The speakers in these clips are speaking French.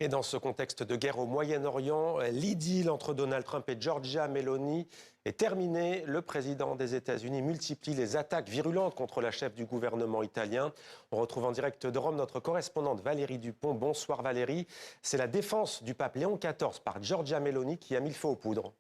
Et dans ce contexte de guerre au Moyen-Orient, l'idylle entre Donald Trump et Giorgia Meloni est terminée. Le président des États-Unis multiplie les attaques virulentes contre la chef du gouvernement italien. On retrouve en direct de Rome notre correspondante Valérie Dupont. Bonsoir Valérie. C'est la défense du pape Léon XIV par Giorgia Meloni qui a mis le feu aux poudres.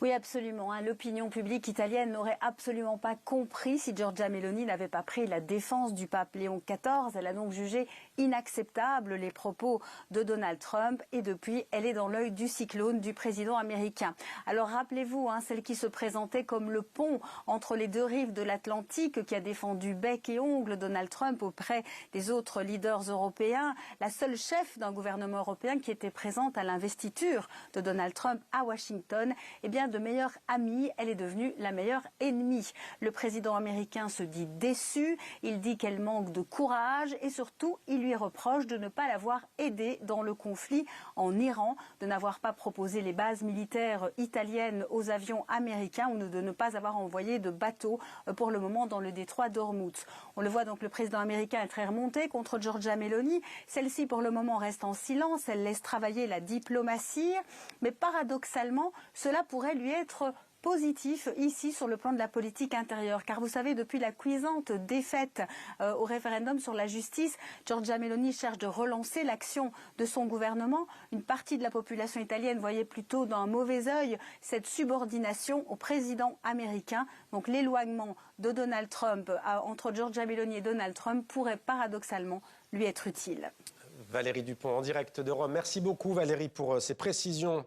Oui, absolument. L'opinion publique italienne n'aurait absolument pas compris si Giorgia Meloni n'avait pas pris la défense du pape Léon XIV. Elle a donc jugé inacceptables les propos de Donald Trump et depuis, elle est dans l'œil du cyclone du président américain. Alors rappelez-vous, celle qui se présentait comme le pont entre les deux rives de l'Atlantique, qui a défendu bec et ongle Donald Trump auprès des autres leaders européens, la seule chef d'un gouvernement européen qui était présente à l'investiture de Donald Trump à Washington, eh bien, de meilleure amie, elle est devenue la meilleure ennemie. Le président américain se dit déçu, il dit qu'elle manque de courage et surtout, il lui reproche de ne pas l'avoir aidée dans le conflit en Iran, de n'avoir pas proposé les bases militaires italiennes aux avions américains ou de ne pas avoir envoyé de bateaux pour le moment dans le détroit d'Ormuz. On le voit donc, le président américain est très remonté contre Giorgia Meloni. Celle-ci, pour le moment, reste en silence. Elle laisse travailler la diplomatie. Mais paradoxalement, cela pourrait lui être positif ici sur le plan de la politique intérieure. Car vous savez, depuis la cuisante défaite au référendum sur la justice, Giorgia Meloni cherche de relancer l'action de son gouvernement. Une partie de la population italienne voyait plutôt d'un mauvais œil cette subordination au président américain. Donc l'éloignement de Donald Trump entre Giorgia Meloni et Donald Trump pourrait paradoxalement lui être utile. Valérie Dupont en direct de Rome. Merci beaucoup Valérie pour ces précisions.